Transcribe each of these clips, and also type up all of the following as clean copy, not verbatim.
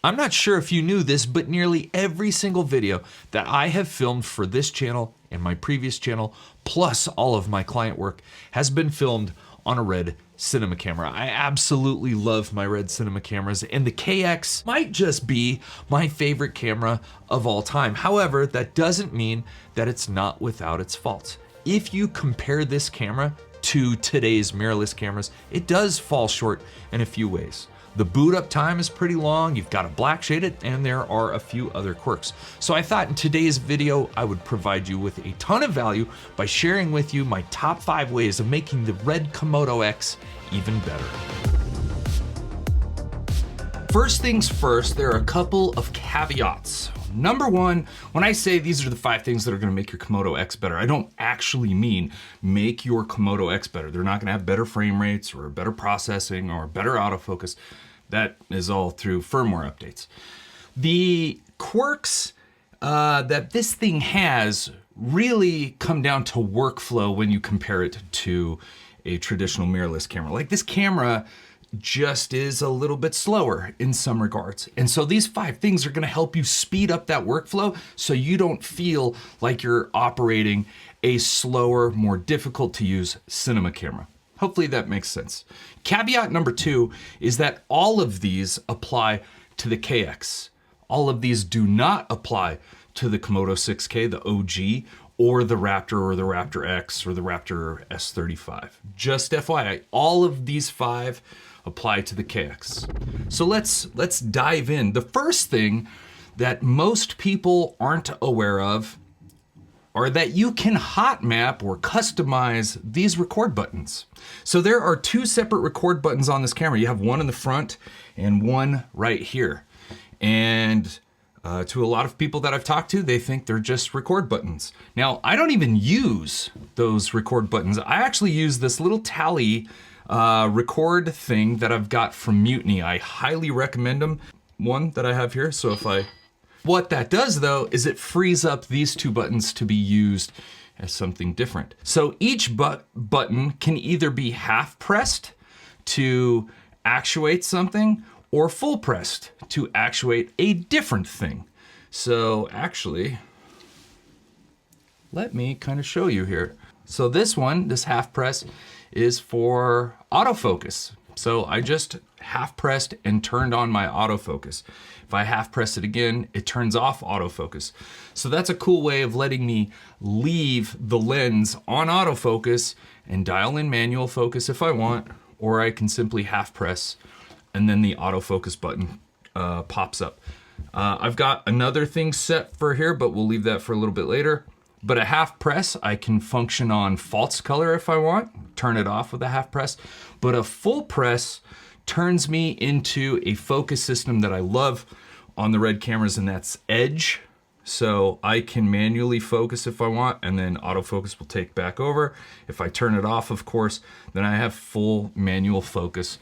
I'm not sure if you knew this, but nearly every single video that I have filmed for this channel and my previous channel, plus all of my client work, has been filmed on a Red cinema camera. I absolutely love my Red cinema cameras, and the KX might just be my favorite camera of all time. However, that doesn't mean that it's not without its faults. If you compare this camera to today's mirrorless cameras, it does fall short in a few ways. The boot up time is pretty long, you've got to black shade it, and there are a few other quirks. So I thought in today's video, I would provide you with a ton of value by sharing with you my top 5 ways of making the Red Komodo X even better. First things first, there are a couple of caveats. Number one, when I say these are the 5 things that are gonna make your Komodo X better, I don't actually mean make your Komodo X better. They're not gonna have better frame rates or better processing or better autofocus. That is all through firmware updates. The quirks that this thing has really come down to workflow when you compare it to a traditional mirrorless camera. Like, this camera just is a little bit slower in some regards. And so these 5 things are gonna help you speed up that workflow so you don't feel like you're operating a slower, more difficult to use cinema camera. Hopefully that makes sense. Caveat number 2 is that all of these apply to the KX. All of these do not apply to the Komodo 6K, the OG, or the Raptor or the Raptor X or the Raptor S35. Just FYI, all of these 5 apply to the KX. So let's dive in. The first thing that most people aren't aware of are that you can hot map or customize these record buttons. So there are 2 separate record buttons on this camera. You have one in the front and one right here. And to a lot of people that I've talked to, they think they're just record buttons. Now, I don't even use those record buttons. I actually use this little tally record thing that I've got from Mutiny. I highly recommend them. One that I have here, so what that does though is it frees up these 2 buttons to be used as something different. So each button can either be half pressed to actuate something or full pressed to actuate a different thing. So actually, let me kind of show you here. So this one, this half press, is for autofocus. So I just half pressed and turned on my autofocus. If I half press it again, it turns off autofocus. So that's a cool way of letting me leave the lens on autofocus and dial in manual focus if I want, or I can simply half press and then the autofocus button pops up. I've got another thing set for here, but we'll leave that for a little bit later. But a half press, I can function on false color if I want, turn it off with a half press. But a full press turns me into a focus system that I love on the Red cameras, and that's Edge. So I can manually focus if I want, and then autofocus will take back over. If I turn it off, of course, then I have full manual focus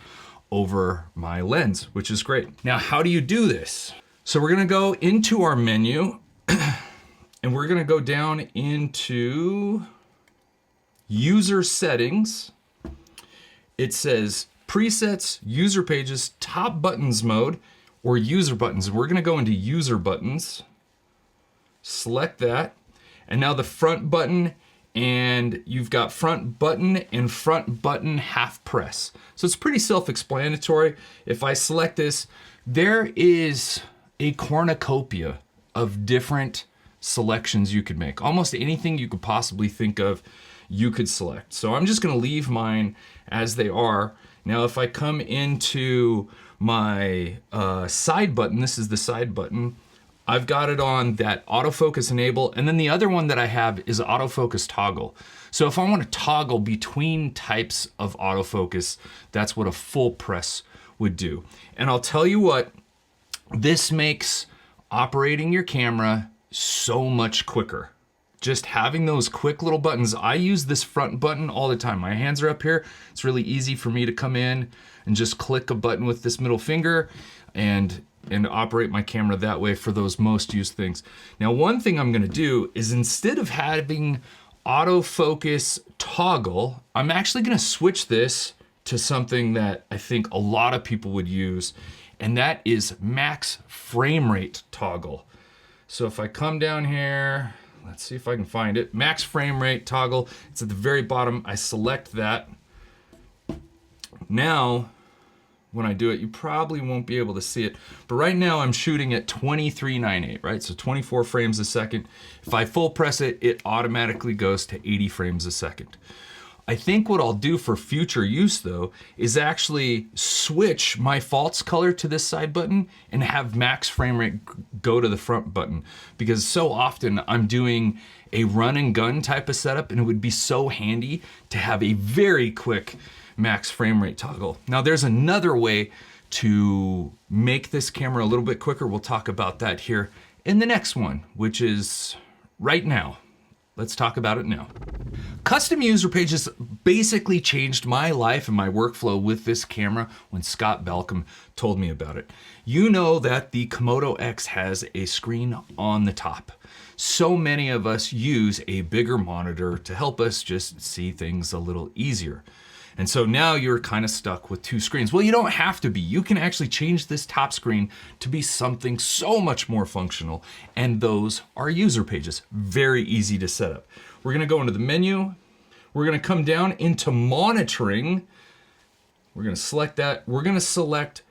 over my lens, which is great. Now, how do you do this? So we're gonna go into our menu and we're gonna go down into user settings. It says presets, user pages, top buttons mode, or user buttons. And we're gonna go into user buttons, select that, and now the front button, and you've got front button and front button half press. So it's pretty self-explanatory. If I select this, there is a cornucopia of different selections you could make. Almost anything you could possibly think of, you could select. So I'm just gonna leave mine as they are. Now, if I come into my side button, this is the side button, I've got it on that autofocus enable, and then the other one that I have is autofocus toggle. So if I want to toggle between types of autofocus, that's what a full press would do. And I'll tell you what, this makes operating your camera so much quicker. Just having those quick little buttons. I use this front button all the time. My hands are up here. It's really easy for me to come in and just click a button with this middle finger and operate my camera that way for those most used things. Now, one thing I'm gonna do is, instead of having autofocus toggle, I'm actually gonna switch this to something that I think a lot of people would use, and that is max frame rate toggle. So if I come down here, let's see if I can find it. Max frame rate toggle, it's at the very bottom. I select that. Now, when I do it, you probably won't be able to see it, but right now I'm shooting at 2398, right? So 24 frames a second. If I full press it, it automatically goes to 80 frames a second. I think what I'll do for future use though, is actually switch my false color to this side button and have max frame rate go to the front button. Because so often I'm doing a run and gun type of setup, and it would be so handy to have a very quick max frame rate toggle. Now there's another way to make this camera a little bit quicker. We'll talk about that here in the next one, which is right now. Let's talk about it now. Custom user pages basically changed my life and my workflow with this camera when Scott Balcom told me about it. You know that the Komodo X has a screen on the top. So many of us use a bigger monitor to help us just see things a little easier. And so now you're kind of stuck with two screens. Well, you don't have to be. You can actually change this top screen to be something so much more functional. And those are user pages. Very easy to set up. We're gonna go into the menu. We're gonna come down into monitoring. We're gonna select that. We're gonna select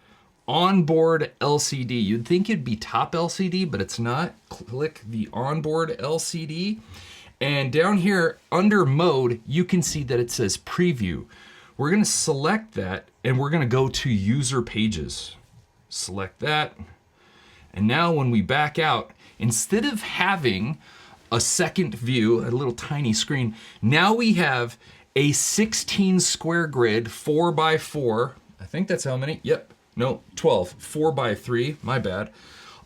onboard LCD. You'd think it'd be top LCD, but it's not. Click the onboard LCD. And down here under mode, you can see that it says preview. We're gonna select that and we're gonna go to user pages. Select that. And now when we back out, instead of having a second view, a little tiny screen, now we have a 16 square grid, 4x4. I think that's how many? Yep, no, 12, 4x3, my bad.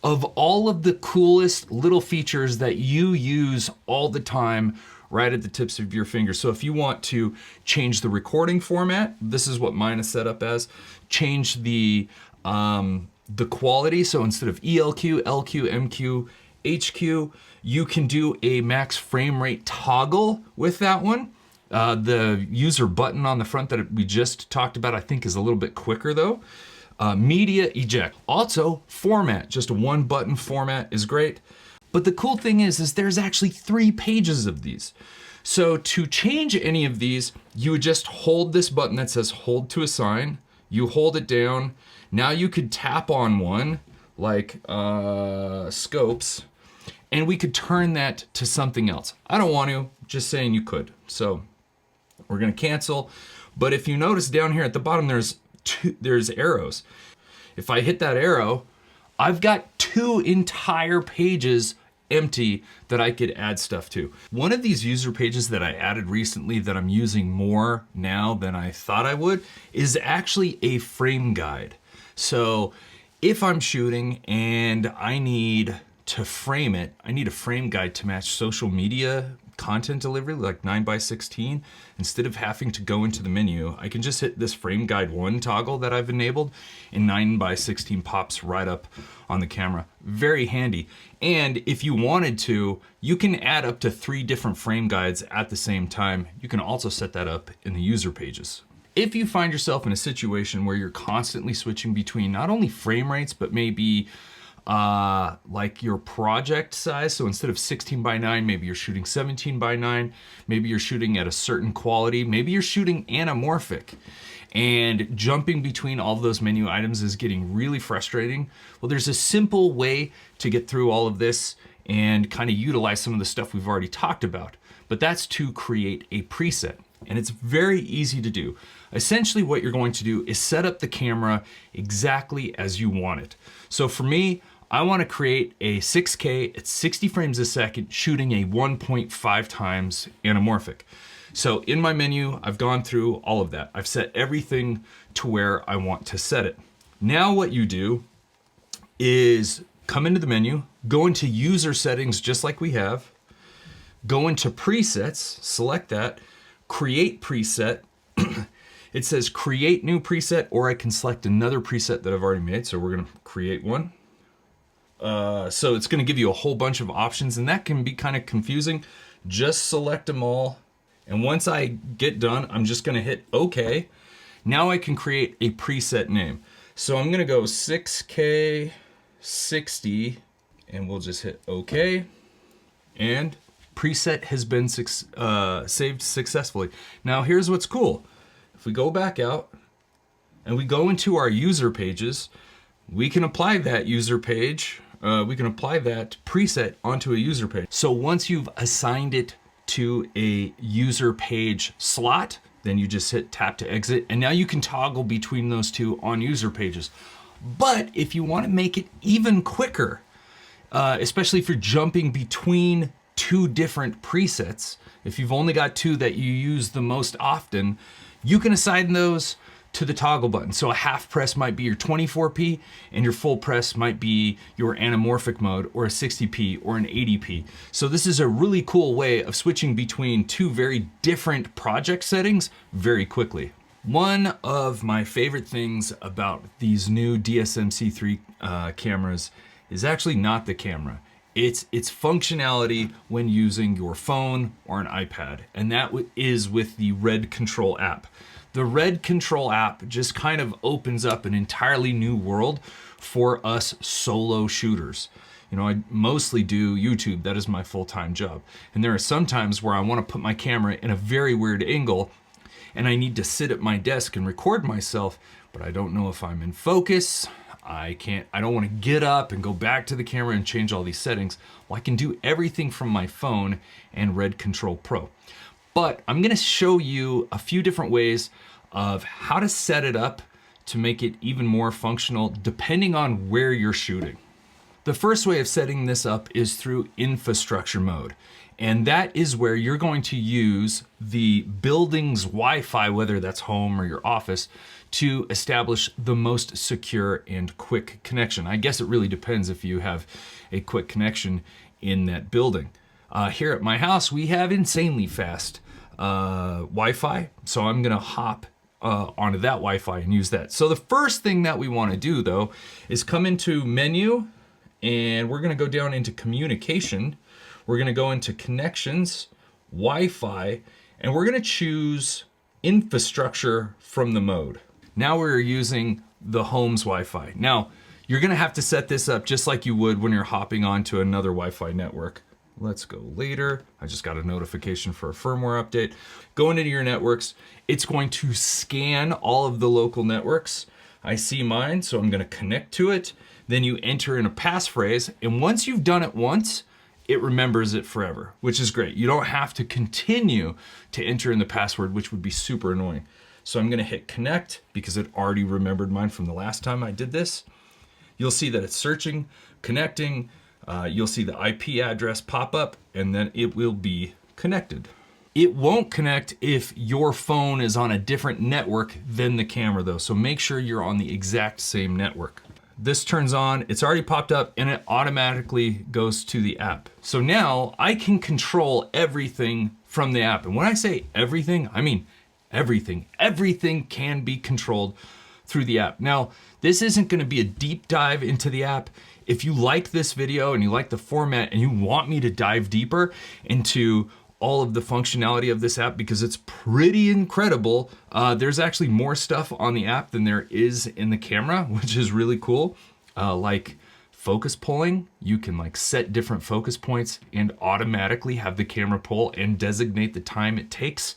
Of all of the coolest little features that you use all the time right at the tips of your fingers. So if you want to change the recording format, this is what mine is set up as. Change the quality, so instead of ELQ, LQ, MQ, HQ, you can do a max frame rate toggle with that one. The user button on the front that we just talked about, I think is a little bit quicker though. Media eject. Also, format, just a one button format is great. But the cool thing is there's actually 3 pages of these. So to change any of these, you would just hold this button that says hold to assign. You hold it down. Now you could tap on one, like scopes, and we could turn that to something else. I don't want to, just saying you could. So we're gonna cancel. But if you notice down here at the bottom, there's arrows. If I hit that arrow, I've got 2 entire pages empty that I could add stuff to. One of these user pages that I added recently that I'm using more now than I thought I would is actually a frame guide. So if I'm shooting and I need to frame it, I need a frame guide to match social media content delivery, like 9x16. Instead of having to go into the menu, I can just hit this frame guide 1 toggle that I've enabled, and 9x16 pops right up on the camera. Very handy. And if you wanted to, you can add up to 3 different frame guides at the same time. You can also set that up in the user pages. If you find yourself in a situation where you're constantly switching between not only frame rates, but maybe like your project size. So instead of 16:9, maybe you're shooting 17:9, maybe you're shooting at a certain quality, maybe you're shooting anamorphic, and jumping between all of those menu items is getting really frustrating. Well, there's a simple way to get through all of this and kind of utilize some of the stuff we've already talked about, but that's to create a preset. And it's very easy to do. Essentially what you're going to do is set up the camera exactly as you want it. So for me, I want to create a 6K at 60 frames a second, shooting a 1.5 times anamorphic. So in my menu, I've gone through all of that. I've set everything to where I want to set it. Now what you do is come into the menu, go into user settings just like we have, go into presets, select that, create preset. It says create new preset, or I can select another preset that I've already made. So we're gonna create one. So it's gonna give you a whole bunch of options, and that can be kind of confusing. Just select them all. And once I get done, I'm just gonna hit OK. Now I can create a preset name. So I'm gonna go 6K 60 and we'll just hit OK. And preset has been saved successfully. Now here's what's cool. If we go back out and we go into our user pages, we can apply that user page, we can apply that preset onto a user page. So once you've assigned it to a user page slot, then you just hit tap to exit, and now you can toggle between those two on user pages. But if you want to make it even quicker, especially if you're jumping between two different presets, if you've only got two that you use the most often, you can assign those to the toggle button. So a half press might be your 24p and your full press might be your anamorphic mode, or a 60p or an 80p. So this is a really cool way of switching between two very different project settings very quickly. One of my favorite things about these new DSM-C3 cameras is actually not the camera. It's functionality when using your phone or an iPad, and that is with the Red Control app. The Red Control app just kind of opens up an entirely new world for us solo shooters. You know, I mostly do YouTube. That is my full-time job. And there are some times where I want to put my camera in a very weird angle and I need to sit at my desk and record myself, but I don't know if I'm in focus. I don't want to get up and go back to the camera and change all these settings. Well, I can do everything from my phone and Red Control Pro. But I'm gonna show you a few different ways of how to set it up to make it even more functional depending on where you're shooting. The first way of setting this up is through infrastructure mode. And that is where you're going to use the building's Wi-Fi, whether that's home or your office, to establish the most secure and quick connection. I guess it really depends if you have a quick connection in that building. Here at my house, we have insanely fast Wi-Fi, so I'm gonna hop onto that Wi-Fi and use that. So the first thing that we wanna do though is come into menu, and we're gonna go down into communication. We're gonna go into connections, Wi-Fi, and we're gonna choose infrastructure from the mode. Now we're using the home's Wi-Fi. Now, you're gonna have to set this up just like you would when you're hopping onto another Wi-Fi network. Let's go later. I just got a notification for a firmware update. Going into your networks, it's going to scan all of the local networks. I see mine, so I'm gonna connect to it. Then you enter in a passphrase, and once you've done it once, it remembers it forever, which is great. You don't have to continue to enter in the password, which would be super annoying. So I'm gonna hit connect because it already remembered mine from the last time I did this. You'll see that it's searching, connecting, you'll see the IP address pop up, and then it will be connected. It won't connect if your phone is on a different network than the camera though, so make sure you're on the exact same network. This turns on, it's already popped up, and it automatically goes to the app. So now I can control everything from the app. And when I say everything, I mean everything. Everything can be controlled through the app. Now, this isn't gonna be a deep dive into the app. If you like this video and you like the format and you want me to dive deeper into all of the functionality of this app, because it's pretty incredible, there's actually more stuff on the app than there is in the camera, which is really cool. Like focus pulling, you can like set different focus points and automatically have the camera pull and designate the time it takes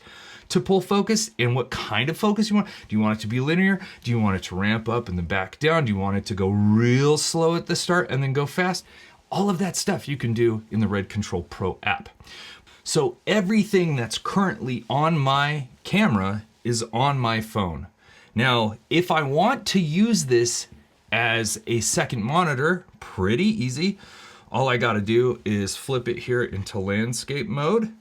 to pull focus and what kind of focus you want. Do you want it to be linear? Do you want it to ramp up and then back down? Do you want it to go real slow at the start and then go fast? All of that stuff you can do in the Red Control Pro app. So everything that's currently on my camera is on my phone. Now, if I want to use this as a second monitor, pretty easy. All I gotta do is flip it here into landscape mode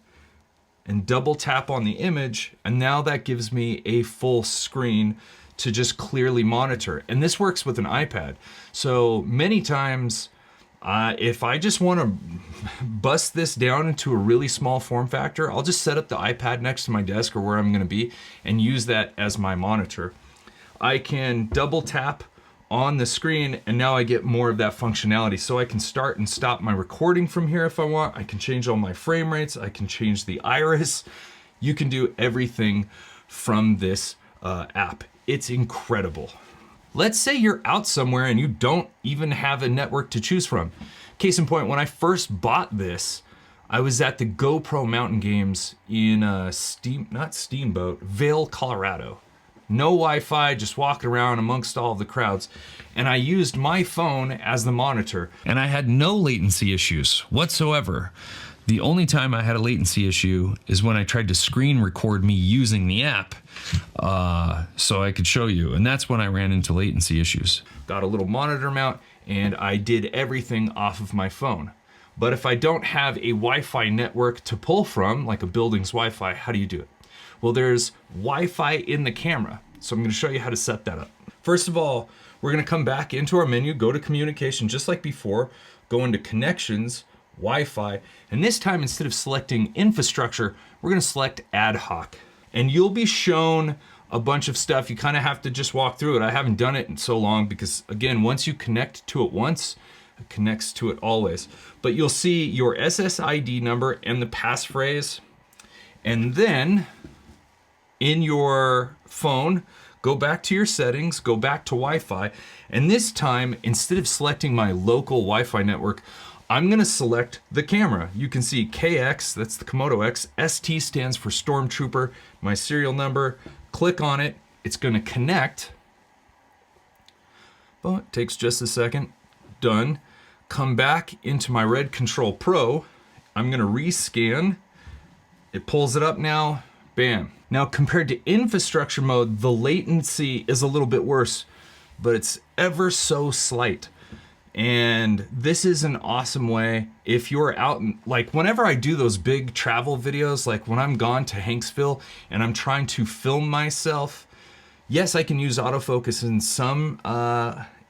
and double tap on the image, and now that gives me a full screen to just clearly monitor. And this works with an iPad. So many times, if I just want to bust this down into a really small form factor, I'll just set up the iPad next to my desk or where I'm going to be and use that as my monitor. I can double tap on the screen, and now I get more of that functionality. So I can start and stop my recording from here if I want. I can change all my frame rates. I can change the iris. You can do everything from this app. It's incredible. Let's say you're out somewhere and you don't even have a network to choose from. Case in point, when I first bought this, I was at the GoPro Mountain Games in Vail, Colorado. No Wi-Fi, just walking around amongst all the crowds. And I used my phone as the monitor. And I had no latency issues whatsoever. The only time I had a latency issue is when I tried to screen record me using the app so I could show you. And that's when I ran into latency issues. Got a little monitor mount and I did everything off of my phone. But if I don't have a Wi-Fi network to pull from, like a building's Wi-Fi, how do you do it? Well, there's Wi-Fi in the camera. So I'm gonna show you how to set that up. First of all, we're gonna come back into our menu, go to communication just like before, go into connections, Wi-Fi, and this time instead of selecting infrastructure, we're gonna select Ad-hoc. And you'll be shown a bunch of stuff. You kind of have to just walk through it. I haven't done it in so long because again, once you connect to it once, it connects to it always. But you'll see your SSID number and the passphrase. And then in your phone, go back to your settings, go back to Wi-Fi. And this time, instead of selecting my local Wi-Fi network, I'm gonna select the camera. You can see KX, that's the Komodo X. ST stands for Stormtrooper, my serial number. Click on it, it's gonna connect. Well, it takes just a second. Done. Come back into my Red Control Pro. I'm gonna rescan. It pulls it up now, bam. Now compared to infrastructure mode, the latency is a little bit worse, but it's ever so slight. And this is an awesome way if you're out, like whenever I do those big travel videos, like when I'm gone to Hanksville and I'm trying to film myself, yes, I can use autofocus in some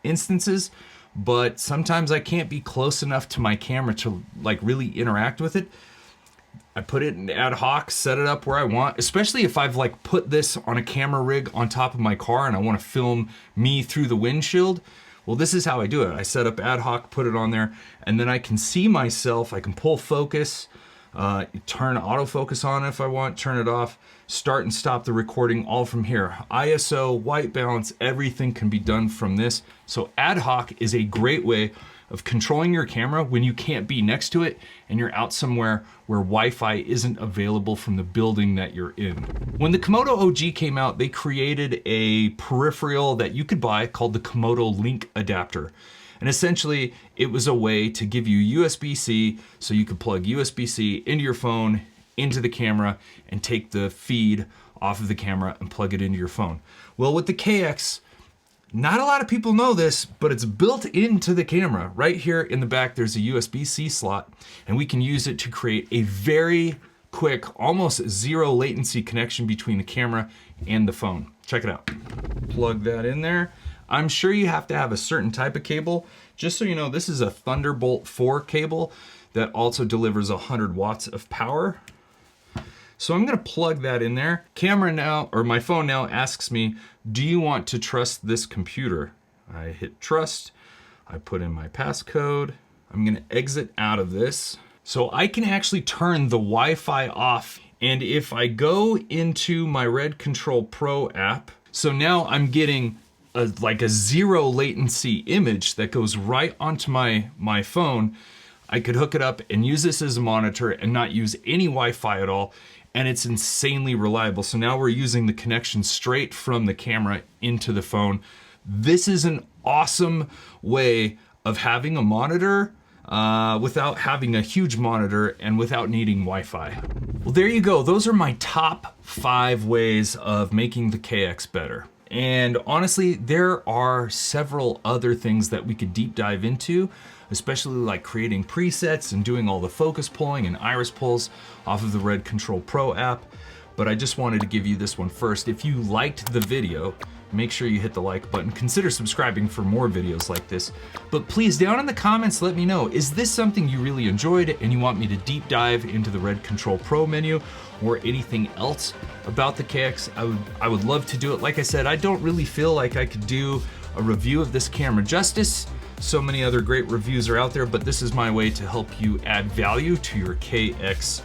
instances, but sometimes I can't be close enough to my camera to like really interact with it. I put it in Ad-hoc, set it up where I want, especially if I've like put this on a camera rig on top of my car and I want to film me through the windshield. Well, this is how I do it. I set up Ad-hoc, put it on there, and then I can see myself. I can pull focus, turn autofocus on if I want, turn it off, start and stop the recording all from here. ISO, white balance, everything can be done from this. So Ad-hoc is a great way of controlling your camera when you can't be next to it and you're out somewhere where Wi-Fi isn't available from the building that you're in. When the Komodo OG came out, they created a peripheral that you could buy called the Komodo Link Adapter. And essentially, it was a way to give you USB-C so you could plug USB-C into your phone, into the camera, and take the feed off of the camera and plug it into your phone. Well, with the KX, not a lot of people know this, but it's built into the camera. Right here in the back, there's a USB-C slot, and we can use it to create a very quick, almost zero latency connection between the camera and the phone. Check it out. Plug that in there. I'm sure you have to have a certain type of cable. Just so you know, this is a Thunderbolt 4 cable that also delivers 100 watts of power. So I'm gonna plug that in there. Camera now, or my phone now asks me, do you want to trust this computer? I hit trust, I put in my passcode. I'm gonna exit out of this. So I can actually turn the Wi-Fi off. And if I go into my Red Control Pro app, so now I'm getting like a zero latency image that goes right onto my phone. I could hook it up and use this as a monitor and not use any Wi-Fi at all. And it's insanely reliable. So now we're using the connection straight from the camera into the phone. This is an awesome way of having a monitor without having a huge monitor and without needing Wi-Fi. Well, there you go. Those are my top 5 ways of making the KX better. And honestly, there are several other things that we could deep dive into, especially like creating presets and doing all the focus pulling and iris pulls off of the Red Control Pro app. But I just wanted to give you this one first. If you liked the video, make sure you hit the like button. Consider subscribing for more videos like this. But please, down in the comments, let me know, is this something you really enjoyed and you want me to deep dive into the Red Control Pro menu or anything else about the KX? I would love to do it. Like I said, I don't really feel like I could do a review of this camera justice. So many other great reviews are out there, but this is my way to help you add value to your KX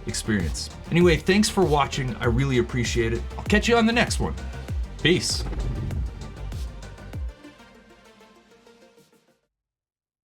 experience. Anyway, thanks for watching. I really appreciate it. I'll catch you on the next one. Peace.